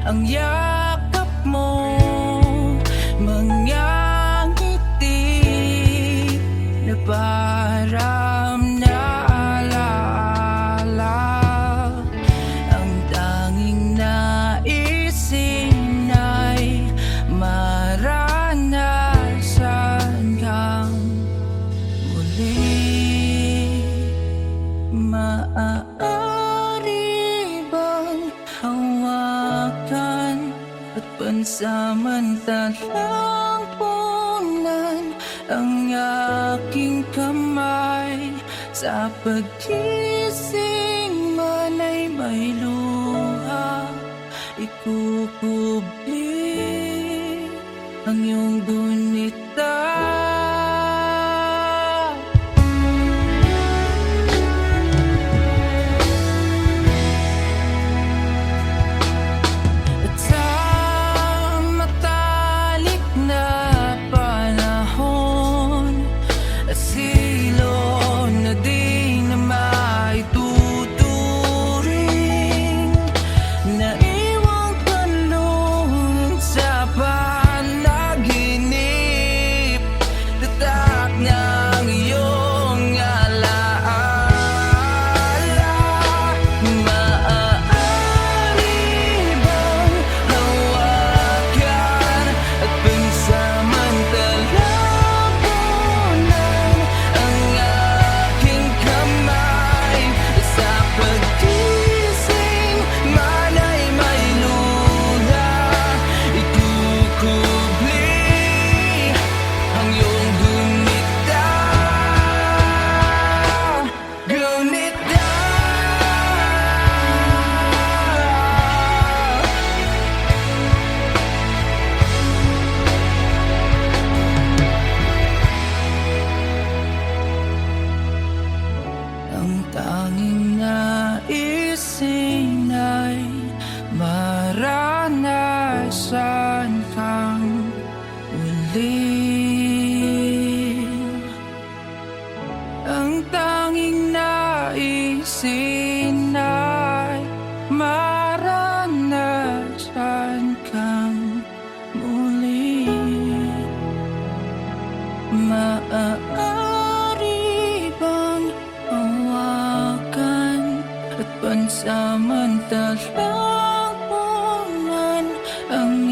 ang yakap mo, mga ngiti na parang naalaala. Ang tanging naisin ay maranasan kang muli. Maaari bang hawakan at pansamantalang punan ang aking kamay? Sa pagkising man ay may luha, ikukubli ang iyong gunita. Ang tanging naisin ay maranasan kang ulit. Ang tanging naisin ay maranasan kang muli. Maaari bang hawakan at pansamantalang punan ang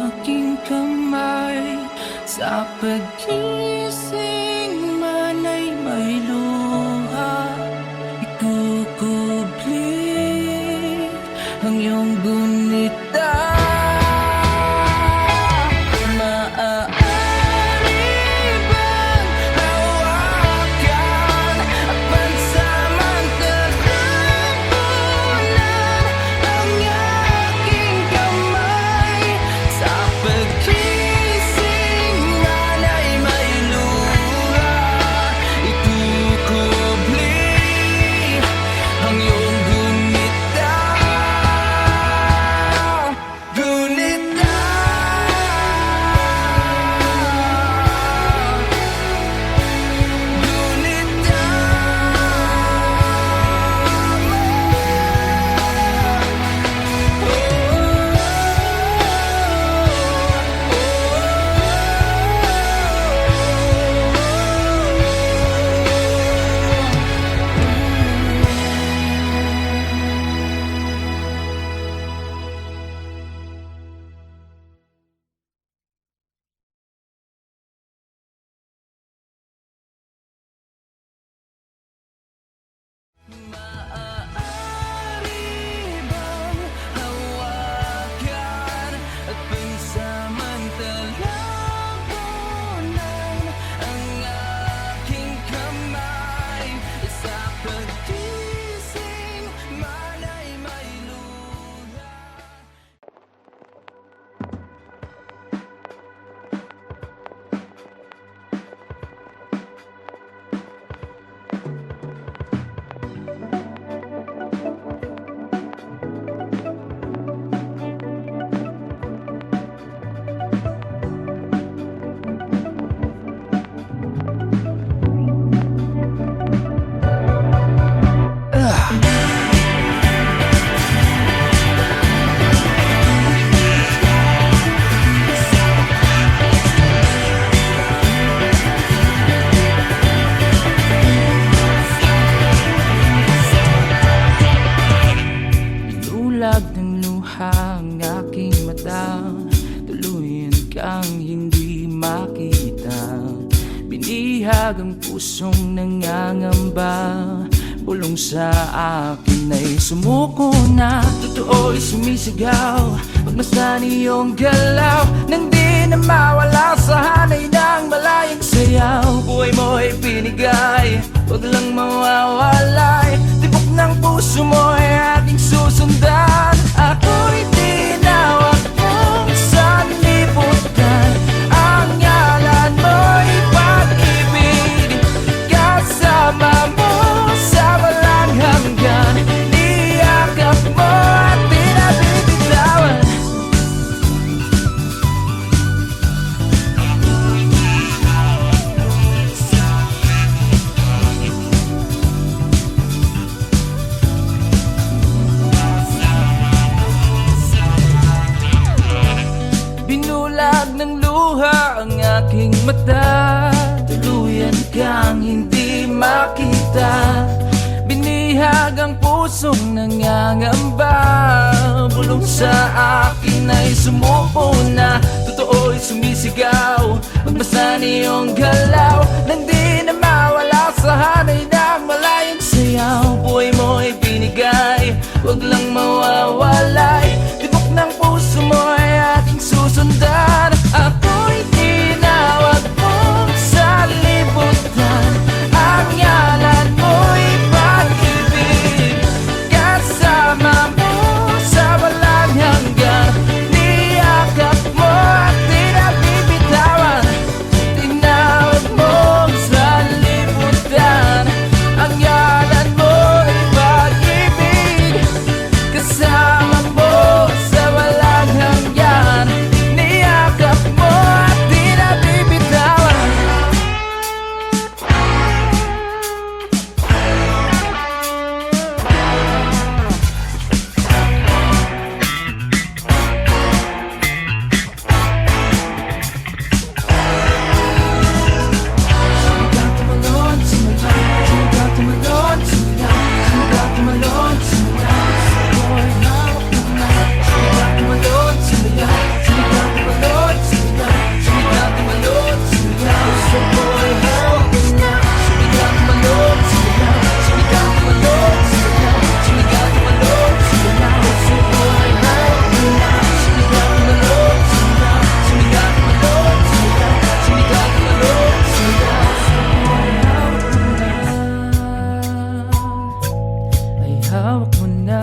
aking kamay? Sa pagkising man ay may luha, ikukubli ang iyong gunita. ang aking mata, tuluyan kang hindi makita. Binihag ang pusong nangangamba, bulong sa akin ay sumuko na. Totoo'y sumisigaw, pagmasdan iyong galaw, nang di na mawala sa hanay ng malayang sayaw. Buhay mo'y pinigay, huwag lang mawawalay, tibok ng puso mo ay aking susundan. Ako'y tinawag mong sanlibutan, ang ngalan mo'y pag-ibig. Kasama mo sa walang hanggan, niyakap mo at di na bibitawan. Binulag ng luha ang aking mata, tuluyan kang hindi makita. Binihag ang pusong nangangamba, bulong sa akin ay sumuko na. Totoo'y sumisigaw, magmasan iyong galaw, nang di na mawala sa hanay ng malayang sayaw. Buhay mo'y binigay, huwag lang mawawalay, tibok ng puso mo ay aking susundan. Ako'y tinawag mong sanlibutan, ang ngalan mo'y pag-ibig. Kasama mo sa walang hanggan, niyakap mo at di na bibitawan. Tinawag mong sanlibutan, ang ngalan mo'y pag-ibig. Kasama mo sa walang hanggan, niyakap mo at di na bibitawan. Sumigaw, tumalon, sumigaw, tumalon, sumigaw, sumigaw, tumalon, sumigaw, ako'y hawak mo na. Sumigaw, tumalon, sumigaw, sumigaw, tumalon, sumigaw, sumigaw, tumalon, sumigaw, ako'y hawak mo na. Sumigaw, tumalon, sumigaw, sumigaw, tumalon, sumigaw, sumigaw, tumalon, sumigaw, ako'y hawak mo na. Sumigaw, tumalon, sumigaw, sumigaw, tumalon, sumigaw, sumigaw, tumalon, sumigaw, ay hawak mo na.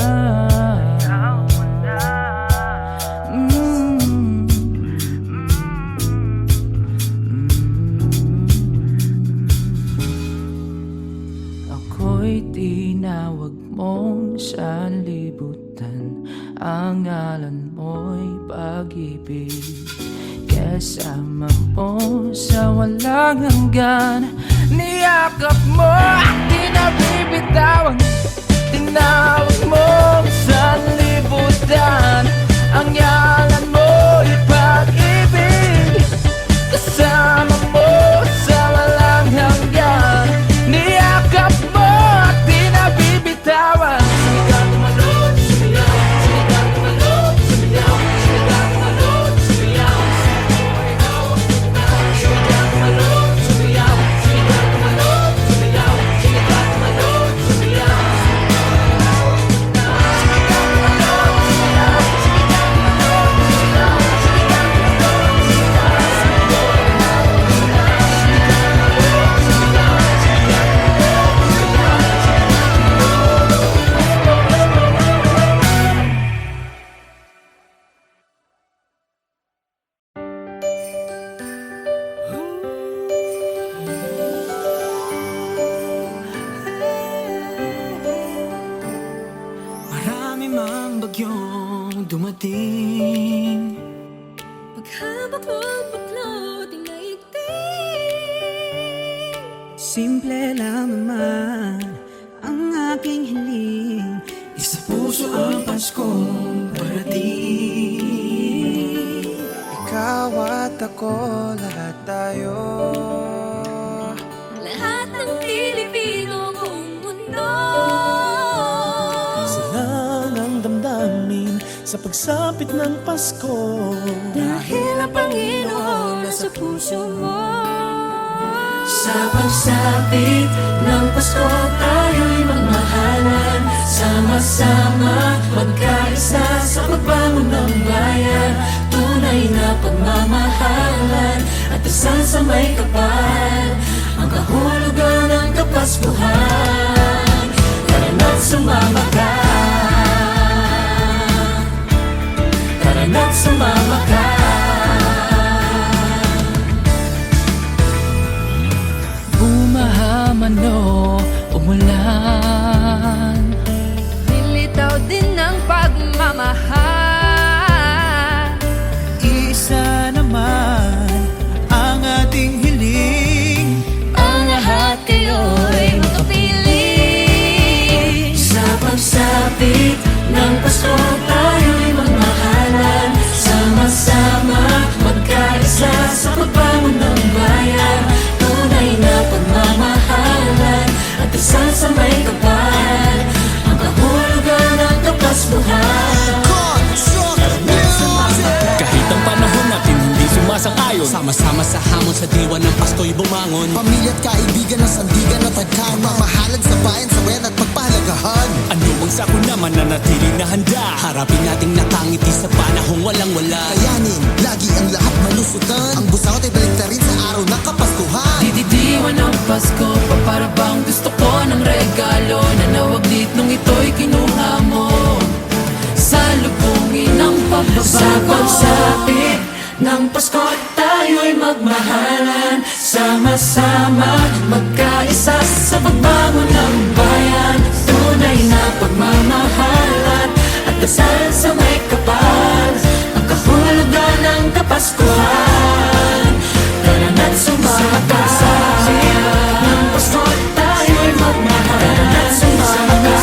Ako'y tinawag mong sanlibutan, ang ngalan mo'y pag-ibig. Kasama mo sa walang hanggan, niyakap mo at di na bibitawan. Tinawag mong sanlibutan, ang ngalan mo'y pag-ibig. Kasama mo sa walang hanggan, niyakap mo at di na bibitawan. Sumigaw, tumalon, sumigaw, sumigaw, tumalon, sumigaw, sumigaw, tumalon, sumigaw, ako'y hawak mo na. Sumigaw, tumalon, sumigaw, sumigaw, tumalon, sumigaw, sumigaw, tumalon, sumigaw, ako'y hawak mo na. Sumigaw, tumalon, sumigaw, sumigaw, tumalon, sumigaw, sumigaw, tumalon, sumigaw, ako'y hawak mo na. Marami mang bagyong dumating, Paghabak mo'ng baklot ay naigting. Simple lang naman ang aking hiling, Isa puso ang Paskong parating. Ikaw at ako, lahat tayo. Lahat ng Pilipino buong mundo. Isa lang ang damdamin sa sa pagsapit ng Pasko. Dahil ang Panginoon nasa puso mo. Sa pagsapit ng Pasko, tayo'y magmahalan. Sama-sama, magkaisa sa pagbangon ng bayan. Tunay na pagmamahalan at dasal sa may kapal, ang kahulugan ng Kapaskuhan. Tara na't sumama ka, tara na't sumama ka. Bumahaman o umulan, Lilitaw din ng pagmamahal. Isa naman ang ating hiling. Ang lahat kayo'y magkapiling. sa pagsapit ng Pasko, tayo'y magmahalan. Sama-sama, magkaisa sa pagbangon ng bayan. Tunay na pagmamahalan at dasal sa may kapal, ang kahulugan ng Kapaskuhan. Kahit ang panahon natin hindi sumasang-ayon, Sama-sama sa hamon sa diwa ng Pasko'y bumangon. Pamilya at kaibigan ng sandigan at tagkan. Mamahalan sa bayan, sawayan at pagpahalagahan. ano ang sako naman na natili na handa? Harapin nating nakangiti sa panahong walang-wala. Kayanin, lagi ang lahat malusutan. Ang busawat ay balik na rin sa araw ng Kapaskuhan. Didiwan ng Pasko, para bang gusto ko ng regalo na nawaglit nung ito'y kinuha mo. Salubungin ang pagbabago. Sa pagsapit ng Pasko, tayo'y magmahalan. Sama-sama, magkaisa sa pagbangon ng bayan. Tunay na pagmamahalan at dasal sa may kapal, ang kahulugan ng Kapaskuhan. Tara na't sumama ka, ng Pasko tayo'y magmahalan. Tara na't sumama ka,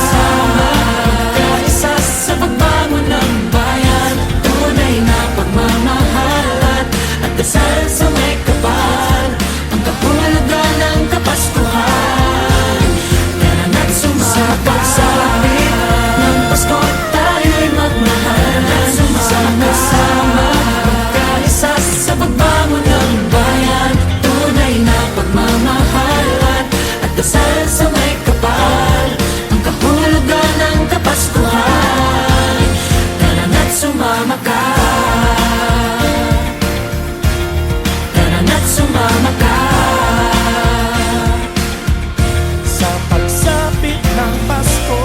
magkaisa sa pagbangon ng bayan. Tunay na pagmamahalan at dasal sa may kapal, ang kahulugan ng Kapaskuhan. Tara na't sumama ka, ng Pasko tayo'y magmahalan. Sama-sama, magkaisa sa pagbangon ng bayan. Tunay na pagmamahalan at dasal sa may kapal, ang kahulugan ng Kapaskuhan. Tara na't sumama ka, tara na't sumama ka. Sa pagsapit ng Pasko.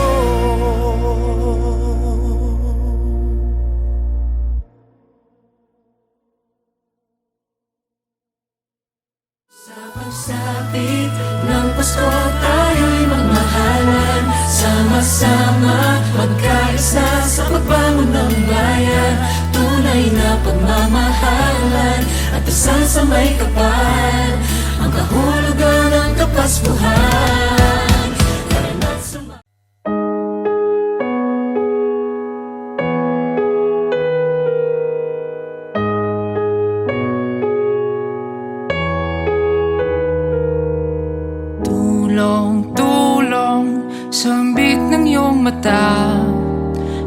Sa pagsapit ng Pasko, tayo'y magmahalan. Sama-sama, magkaisa sa pagbangon ng bayan. Tunay na pagmamahalan at dasal sa may kapal, ang kahulugan ng Kapaskuhan. Tara na't sumama. Tulong-tulong sa ambit ng iyong mata,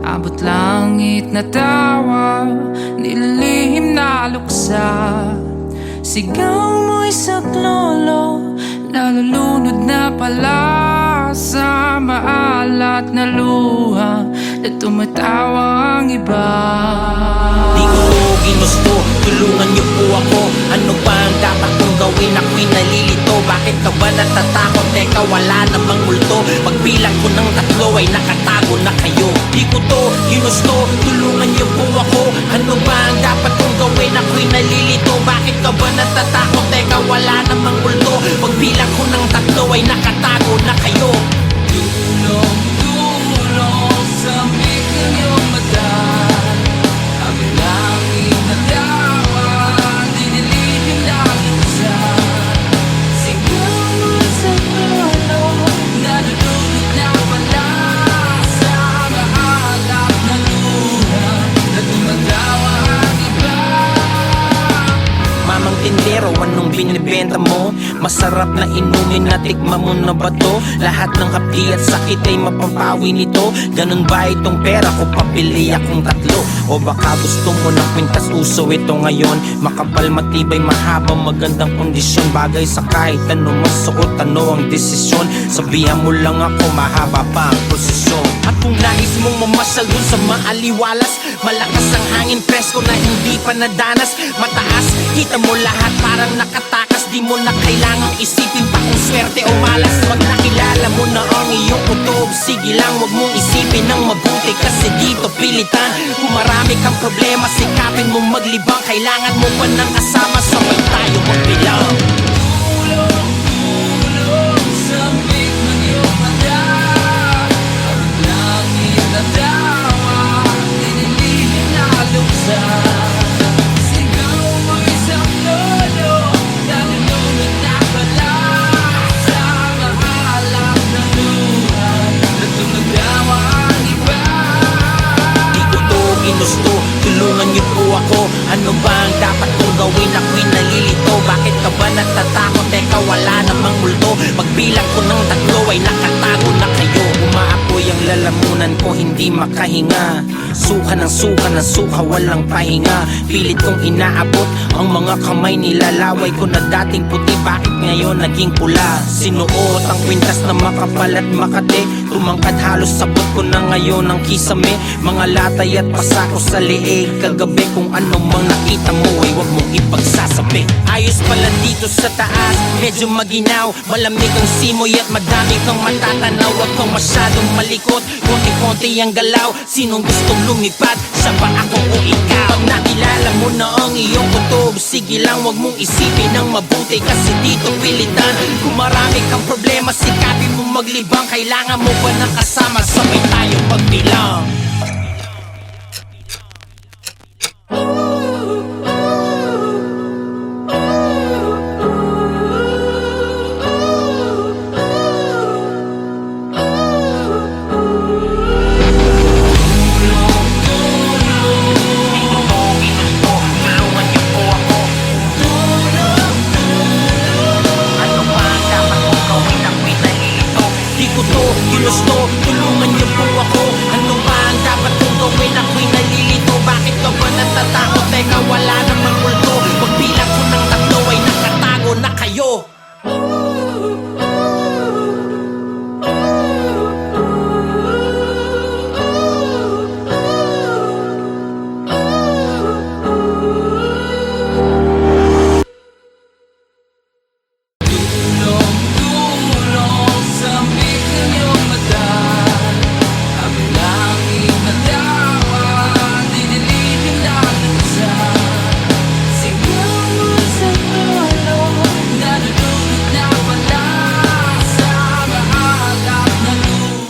abot langit na tawa, nililihim na luksa. Sigaw mo'y saklolo, nalulunod na pala sa maalat na luha na tumatawa ang iba. Di ko ginusto, tulungan niyo po ako. Ano ba ang dapat kong gawin? Ako'y nalilito. Bakit ka ba natatakot? Teka, wala namang multo. Pagbilang ko ng 3 ay nakatago na kayo. Di ko to ginusto, tulungan niyo po ako. Ano ba ang dapat kong gawin? Ako'y nalilito. Bakit ka ba natatakot? Teka, wala namang multo. Pagbilang ko ng 3 ay nakatago na kayo. Tulong-tulong sa ambit ng iyong mata, abot langit na tawa, nililihim na luksa. Sigaw mo'y saklolo, nalulunod na pala sa maalat na luha na tumatawa ang iba. Mamang tindero, anong binibenta mo? Masarap na inumin na tikma mo na ba to? Lahat ng hapdi at sakit ay mapampawi nito. Ganun ba itong pera ko? Papili akong tatlo. O baka gusto mo ng kwintas, uso ito ngayon. Makapal, matibay, mahaba, magandang kondisyon. Bagay sa kahit ano masuot, ano ang desisyon. Sabihan mo lang ako, mahaba pa ang prosesyon. At kung nais mong mamasyal dun sa maaliwalas, malakas ang hangin, presko na hindi pa nadanas. Mataas, kita mo lahat parang nakatakas. Di mo na kailangang isipin pa kung swerte o malas. Pag nakilala mo na ang iyong kutob, sige lang wag mong isipin ng mabuti. Kasi dito pilitan, kung marami kang problema, sikapin mo maglibang. Kailangan mo pa ng kasama, sabay tayo magbilang. Tulong sa big ng iyong mata. Ang langit na dawa, dinilihim na luksa. Sigaw mo isang lolo, nalulunod na pala. Sa mahalap na luha, natunog daw ang iba. Di ko to ginusto, tulungan niyo po ako. Ano ba ang dapat kong gawin? Ako'y nalilito. Bakit ka ba natatakot? Teka, wala namang multo. Pagbilang ko ng tatlo ay nakatago na kayo. Umaapoy ang lalamunan ko, hindi makahinga. Suka ng suka, walang pahinga. Pilit kong inaabot ang mga kamay, nilalaway ko na dating puti. Bakit ngayon naging pula? Sinuot ang kwintas na makapal at makate. Tumangkad halos sabot ko na ngayon ang kisame. Mga latay at pasako sa leeg. Kagabi kung ano mang nakita mo ay wag mong ipagsasabi. Ayos pala dito sa taas, medyo maginaw. Malamig ang simoy at madami kang matatanaw. Wag kang masyadong malikot, konti-konti ang galaw. Sinong gustong lumipad? Siya ba ako o ikaw? Pag nakilala mo na ang iyong kutob, sige lang wag mong isipin ng mabuti. Kasi dito pilitan, kung marami kang problema, sikapin mo maglibang. Kailangan mo ba ng kasama? Sabay tayo magbilang. Ginusto, tulungan niyo po ako. Ano ba ang dapat kong gawin? Ako'y nalilito. Bakit ka ba natatakot? Teka, wala namang multo. Pagbilang ko ng tatlo ay nakatago na kayo. Tulong sa big ng iyong mata. Ang langit na dawa, dinilihim na luksa. Sigaw mo isang lolo, nalulunod na pala. Sa mahalap na luha.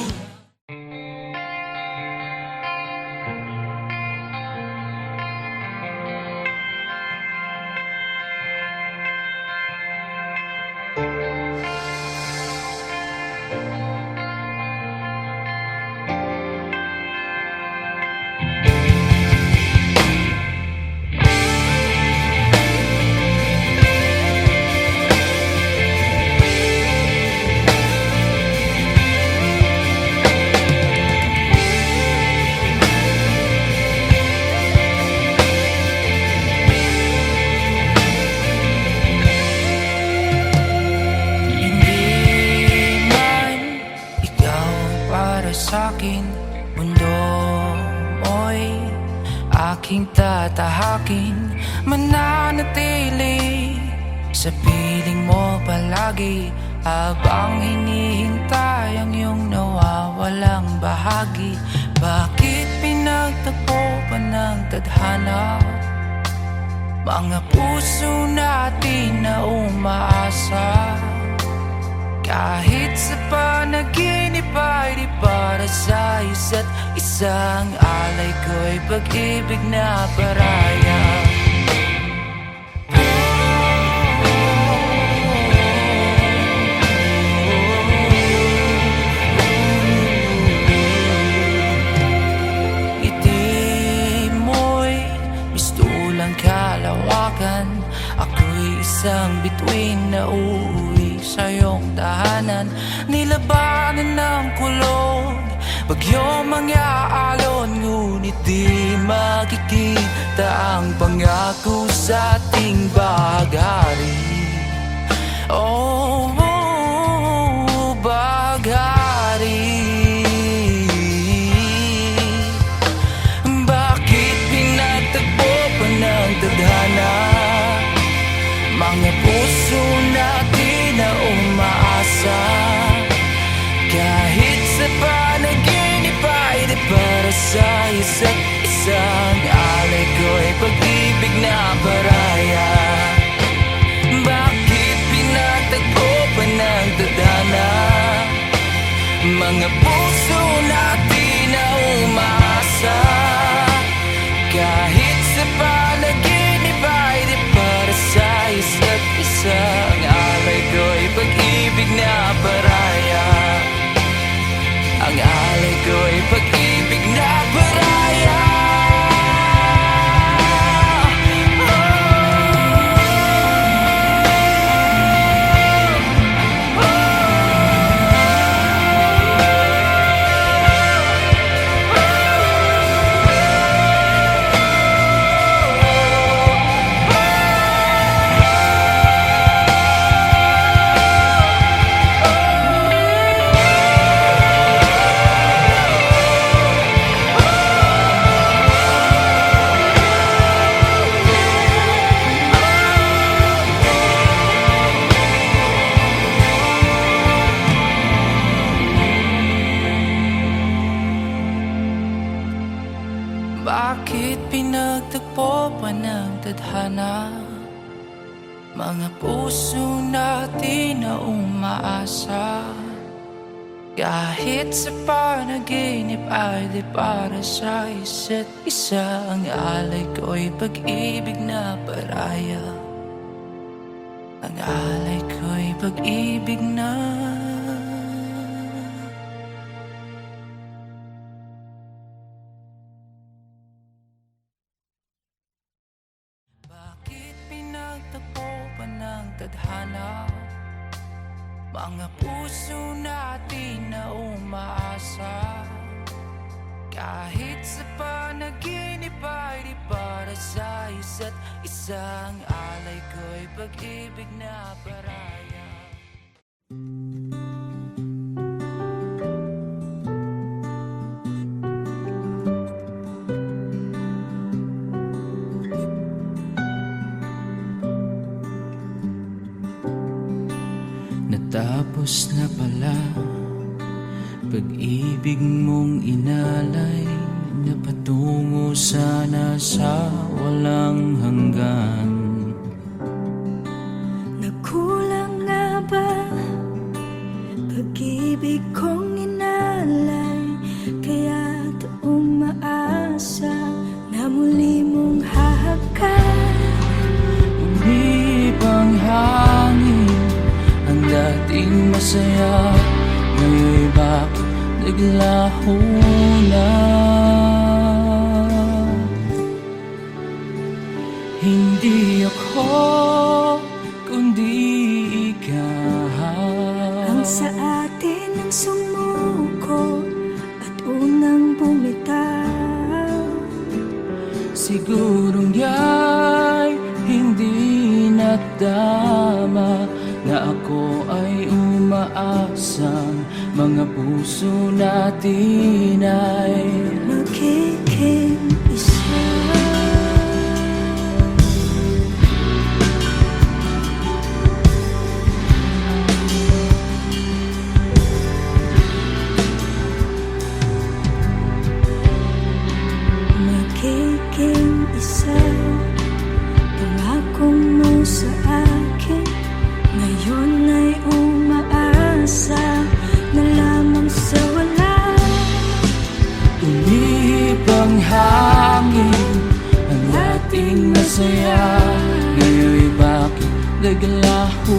Hindi man ikaw para sa'kin, mundo mo'y aking tatahakin. Mananatili sa piling mo palagi, habang hinihintay ang iyong nawawalang bahagi. Bakit pinagtagpo pa ng tadhana mga puso natin na umaasa? Kahit sa panaginip ay di para sa isa't isang alay ko'y pag-ibig na paraya. Ngiti mo'y mistulang kalawakan, ako'y isang bituin na uuwi sa iyong tahanan. Nilabanan ng kulog, bagyo mang-aalon, ngunit di makikita ang pangako sa ating baghari. Oh, baghari. Bakit pinagtagpo pa ng tadhana mga puso natin na umaasa? Kahit sa panaginip ay di para sa isa't isang alay ko'y pag-ibig na paraya. Bakit pinagtagpo pa ng tadhana mga puso natin na umaasa? Kahit sa panaginip ay di para sa isa't isang alay ko'y pag-ibig na paraya. Ang alay ko'y pag-ibig na paraya. Bakit pinagtagpo pa ng tadhana mga puso natin na umaasa? Kahit sa panaginip ay di para sa isa't isa. Ang alay ko'y pag-ibig na paraya. Ang alay ko'y pag-ibig na tadhana mga puso natin na umaasa. Kahit sa panaginip ay di para sa isa't isang alay ko'y pag-ibig na paraya. Natapos na pala pag-ibig mong inalay, na patungo sana sa walang hanggan. Nagkulang nga ba pag-ibig kong inalay, kaya't umaasa na muli mong hahakan? Umibang hangin ang dating masaya, ngayon bakit naglaho na? Hindi ako, kundi ikaw ang sa atin ang sumuko at unang bumitaw. Sigurong ya'y hindi nadama na ako ay umaasang mga puso natin ay magiging isa. Magiging isa, pangako mo sa akin. Ngayon ay umaasa na lamang sa wala. umibang hangin ang dating masaya, ngayon bakit naglaho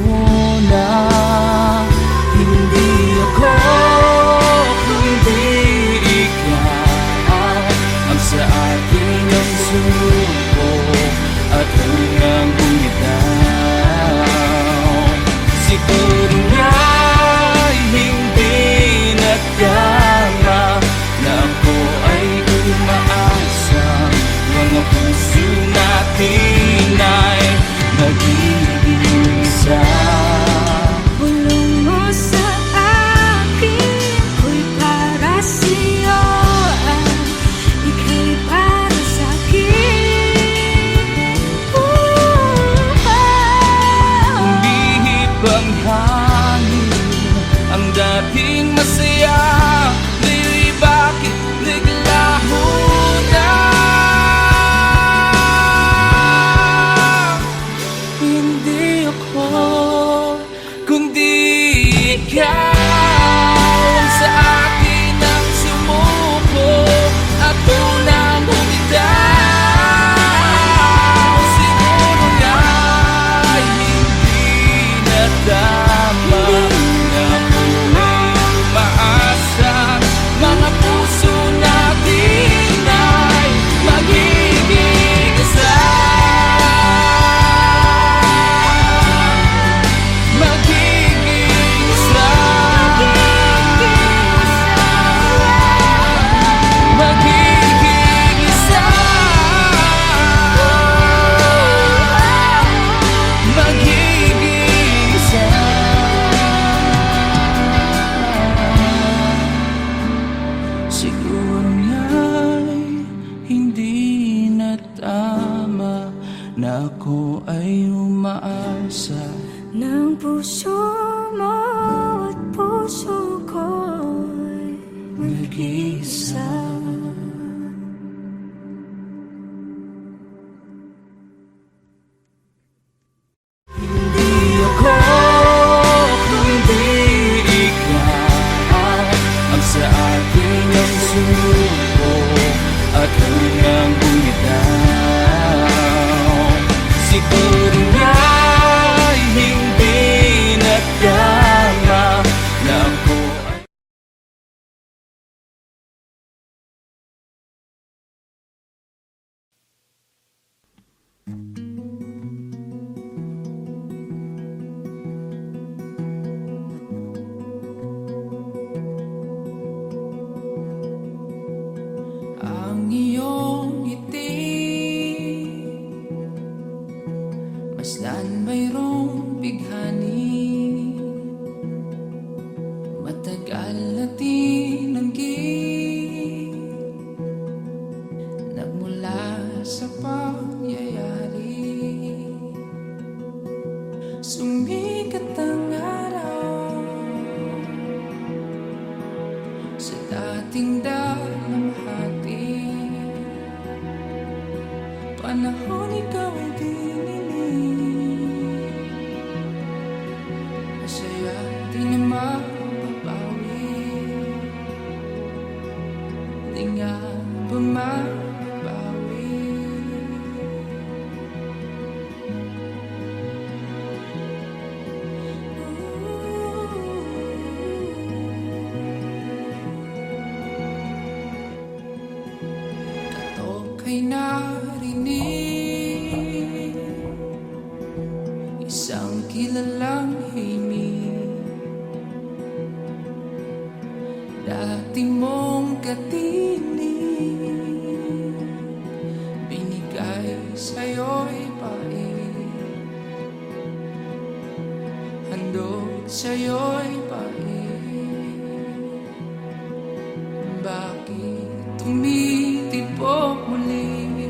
na? Hindi ako, kundi ikaw ang sa akin ang suko at hanggang bumitaw. tama na ako ay umaasa. Ng puso mo at puso ko'y Nag-iisa. Hindi ako kundi ikaw ang sa akin ang sumuko at hanggang bumitaw. Siguro nga'y hindi na tama na ako ay ang iyong ngiti, masdan mayroong bighani, matagal na tinanggi, nagmula sa pangyayari. Sumikat ang araw sa dating dalamhati, panahon ikaw ay dinilig, masaya di na mababawi, di nga ba mababawi. Katok ay narinig, isang kilalang himig, dati mong katinig, binigay sa'yo'y paig, handog sa'yo'y paig. Bakit tumitibok muli?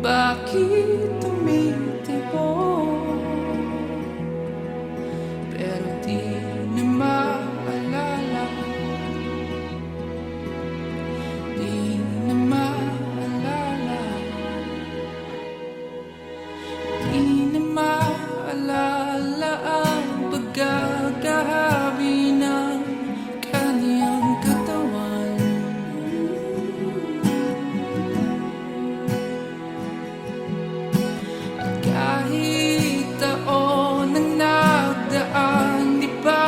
Bakit tumitibok? Pero di na maalala, di na maalala, di na maalala ang paggagabi ng kaniyang katawan. At kahit taon ang nagdaan, di pa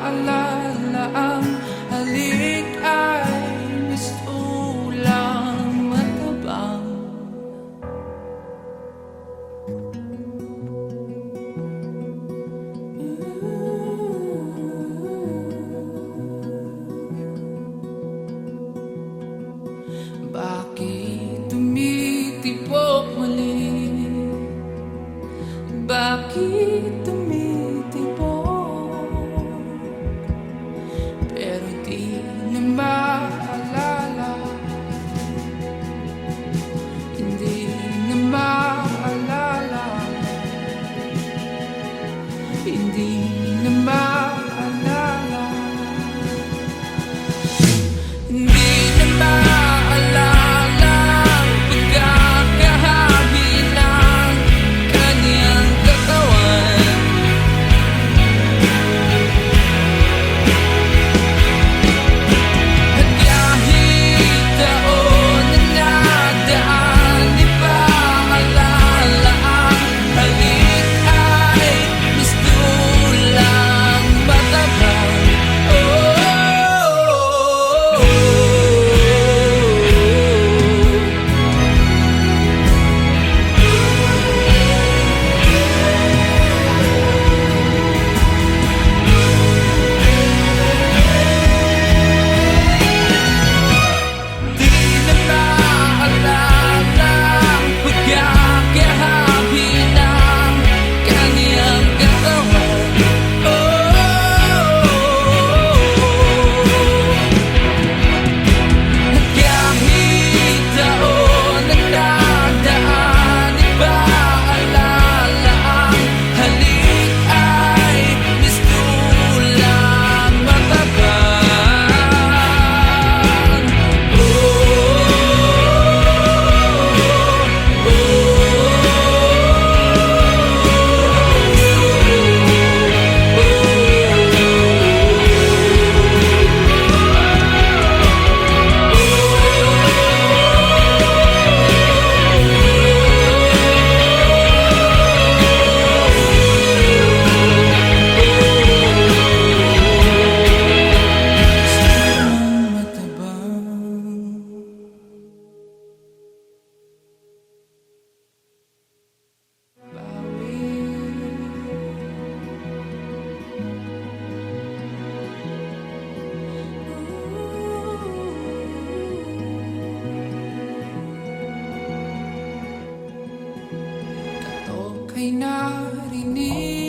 alala ang halik ay mistulang matabang. Bakit tumitibok muli? Bakit tumitibok? Pero di na maalala, hindi na maalala, hindi na maalala, hindi na maalala ang pagkakahabi ng kaniyang katawan. ako'y narinig.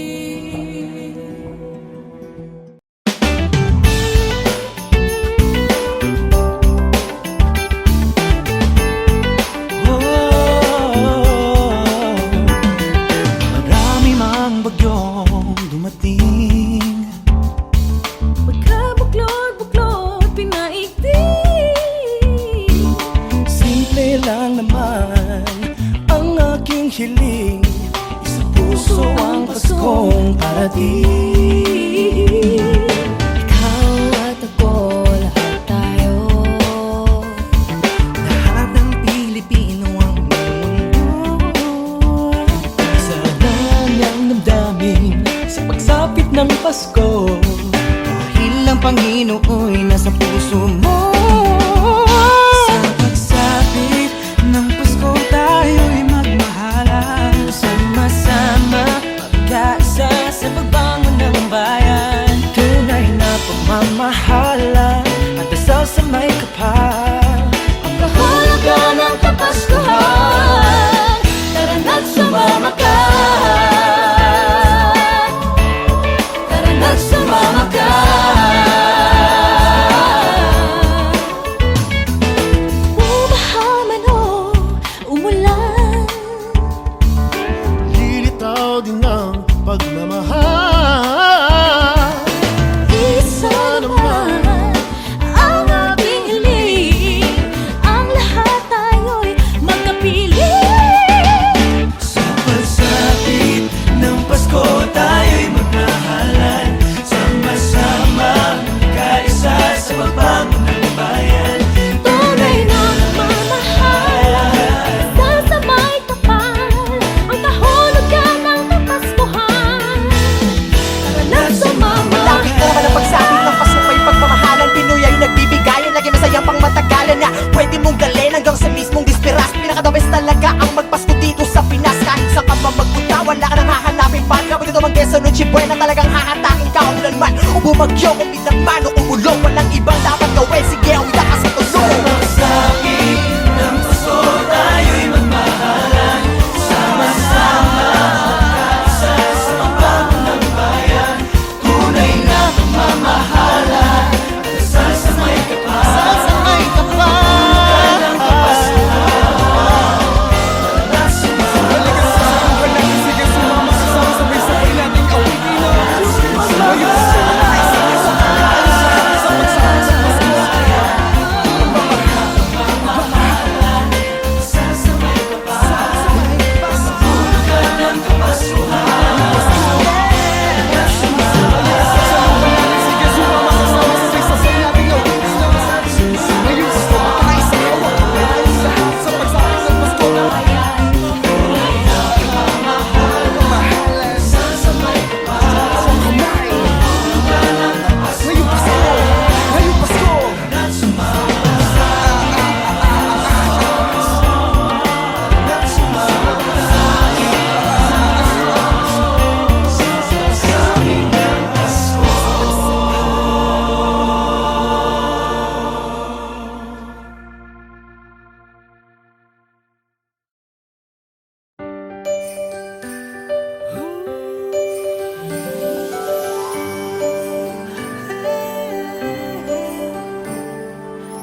Marami mang bagyong dumating. Pagkabuklod-buklod, pinaigting. Simple lang naman ang aking hiling. Sa puso ang Paskong parating. Ikaw at ako, lahat tayo. Lahat ng Pilipino ang mundo. Isa lang ang damdamin sa pagsapit ng Pasko. Dahil ang Panginoon nasa puso mo. Sa pagsapit ng Pasko tayo'y magmahalan. Sama-sama magkaisa sa pagbangon ng bayan. Tunay na pagmamahalan at dasal sa may kapal. Ang kahulugan ng Kapaskuhan, tara na't sumama ka. Tara na't sumama ka. Bumaha man o umulan, Lilitaw din ang pagmamahal. isa naman ang ating hiling. Ang lahat tayo'y magkapiling. Sa pagsapit ng Pasko tayo'y magmahalan. Sama-sama magkaisa sa pagbangon ng bayan. Tunay na magmamahal, sasamay kapal, ang kahulugan ng Kapaskuhan. Tara na't sumama Malapit na naman ang pagsapit ng Pasko ay pagmamahalan. Pinoy ay nagbibigayan, lagi masayang pang matagalan na pwede mong galin hanggang sa mismong disperas. Pinaka-the best talaga ang magpasko dito sa Pinas. Kahit saan ka pa magpunta, wala ka nang hahanapin pa. Kapag ito mang Quezon o Chibuena, talagang hahatakin ka ulan man o bumagyo, kung man o umulong. Walang ibang dapat gawin, sige umiyak ka sa tulong. Pagsapit ng Pasko tayo'y magmahalan. Sama-sama magkaisa sa pagbangon ng bayan. Tunay na pagmamahalan at dasal sa may kapal. Sa may kapal ng Kapaskuhan. Tara na't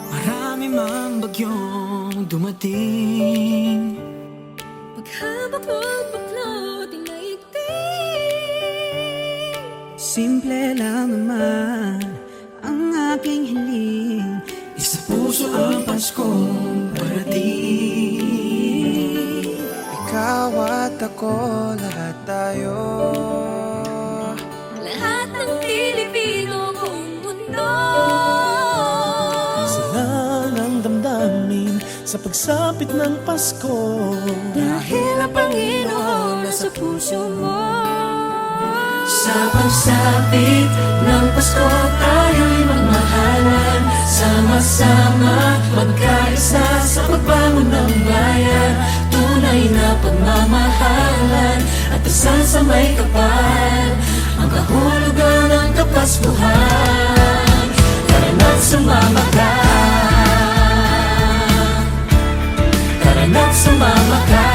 Marami mang bagyong dumating. Pagkabuklod-buklod, pinaigting. Simple lang naman ang aking hiling. Isa puso ang Paskong parating. Ikaw at ako, lahat tayo. Lahat ng Pilipino buong mundo. Isa lang ang damdamin sa pagsapit ng Pasko. Dahil ang Panginoon nasa puso mo. Sa pagsapit ng Pasko tayo'y magmahalan. Sama-sama magkaisa sa pagbangon ng bayan. Tunay na pagmamahalan at dasal sa may kapal. Ang kahulugan ng Kapaskuhan. Tara na't sumama ka. Tara na't sumama ka.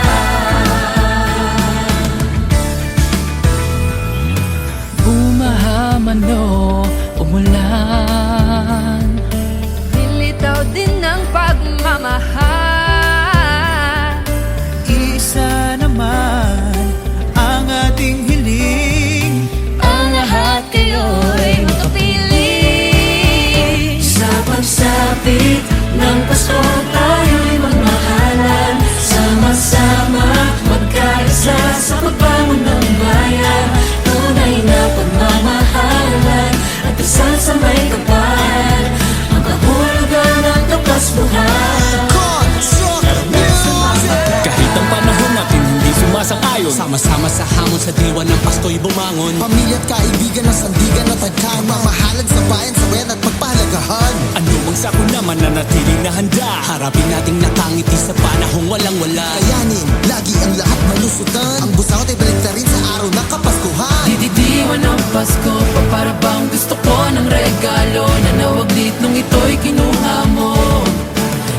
ayon. Sama-sama sa hamon sa diwa ng Pasko'y bumangon. Pamilya at kaibigan ng sandigan at tagkan. Mamahalad sa bayan, sa bayan at pagpalagahan. Ano mang sako naman na natiling na handa. Harapin nating nakangiti sa panahong walang wala. Kayanin, lagi ang lahat malusutan. Ang busawat ay balik na rin sa araw ng Kapaskuhan. Dididiwan ng Pasko pa para bang gusto ko ng regalo na nawaglit nung ito'y kinuha mo.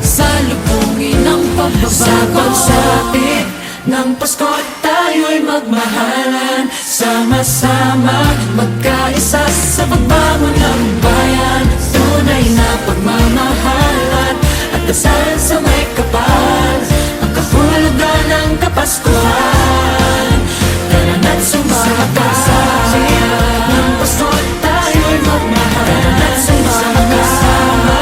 Salubungin ng pagbabago. Sa pagsapit ng Pasko tayo'y magmahalan. Sama-sama magkaisa sa pagbangon ng bayan. Tunay na pagmamahalan at dasal sa may kapal. Ang kahulugan ng Kapaskuhan. Tara na't sumakasama ng Pasko tayo'y magmahalan. Tara na't sumakasama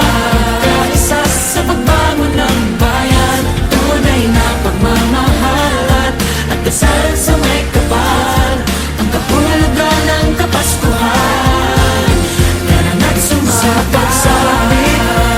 kaisa sa pagbangon ng bayan. Tunay na pagmamahalan at dasal sa may kapal. Ang kahulugan ng Kapaskuhan. Tara na't sumakasama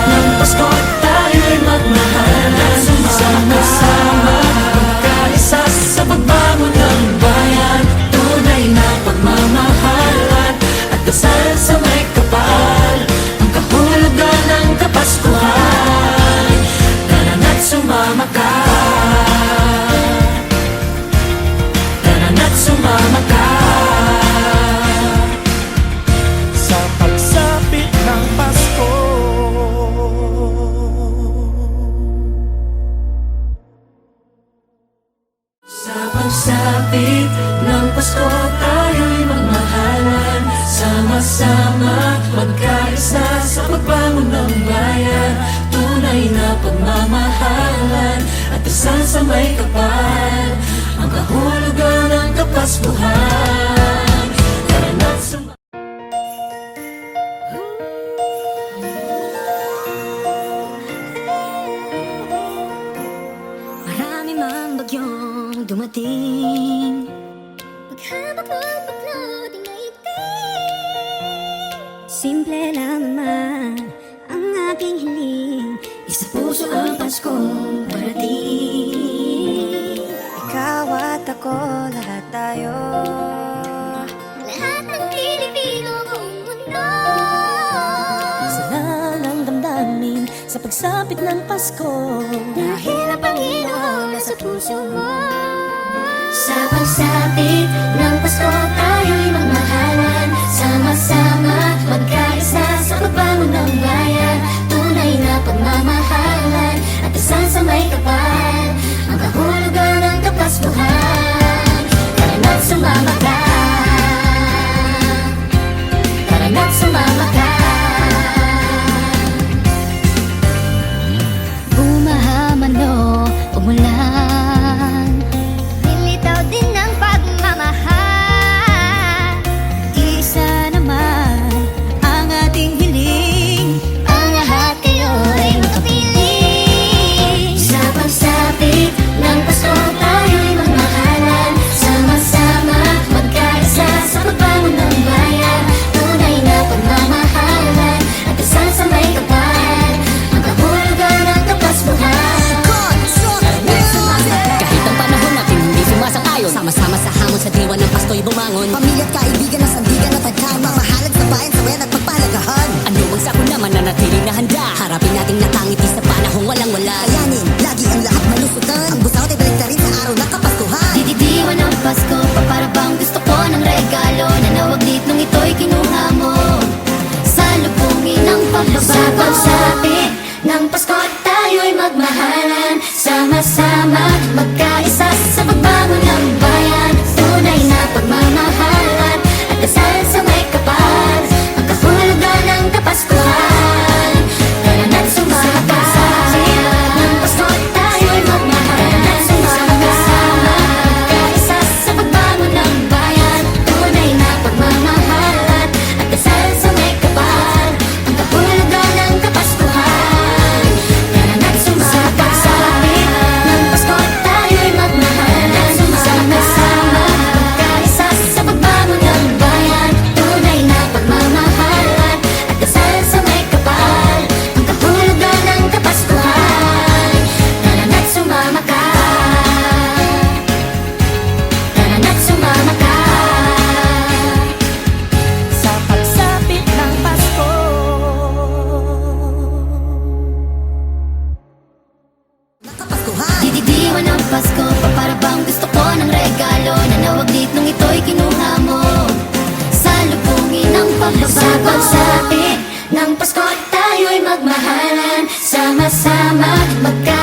ng Pasko tayo'y magmahalan. Sama-sama magkaisa sa pagbangon ng bayan. Tunay na pagmamahalan at dasal sa may kapal. Ang kahulugan ng Kapaskuhan. Tara na't sumama ka. Tara na't sumama ka. Sa pagsapit ng Pasko. Sa pagsapit ng Pasko tayo'y magmahalan. Sama-sama magkaisa sa pagbangon ng bayan. Tunay na pagmamahalan at dasal sa may kapal. Ang kahulugan ng Kapaskuhan. Tara na't sumama. Marami mang bagyong dumating, paghabak ng baklod ay naiting. Simple lang naman ang aking hiling, isa puso ang Paskong parating. Ikaw at ako, lahat tayo. Lahat ng Pilipino kung mundo, Sana ng damdamin sa pagsapit ng Pasko. dahil ang Panginoon nasa puso mo. Sa pagsapit ng Pasko tayo'y magmahalan. Sama-sama magkaisa sa pagbangon ng bayan. Tunay na pagmamahalan at dasal sa may kapal. Ang kahulugan ng Kapaskuhan. Tara na't sumama ka. Tara na't sumama ka. Bumaha man o umulan, lilitaw din ang pagmamahal. Isa naman ang ating hiling, Ang lahat kayo'y makapiling. Sa pagsapit ng Pasko tayo'y magmahalan. Sama-sama magkaisa sa pagbangon ng bayan. Tunay na pagmamahalan at dasal sa may kapal. Ang kahulugan ng Kapaskuhan. kahit ang panahon natin hindi sumasang-ayon. Sama-sama sa hamon sa diwa ng Pasko'y bumangon. Pamilya at kaibigan ng sandigan at tagkan. Mamahalad sa bayan, sa bayan at pagpalagahan. Ano mang sako naman na natiling na handa. Harapin nating nakangiti sa panahong walang wala. Kayanin, lagi ang lahat malusutan. Ang busawat ay balik na rin sa araw ng Kapaskuhan. Dididiwan ng Pasko pa para bang gusto ko ng regalo na nawaglit nung ito'y kinuha mo. Salubungin ng pagbabago. Sa pagsapit ng Pasko tayo'y magmahalan. Sama-sama magkaisa sa pagbangon ng bayan. Tunay na pagmamahal Sama-sama magka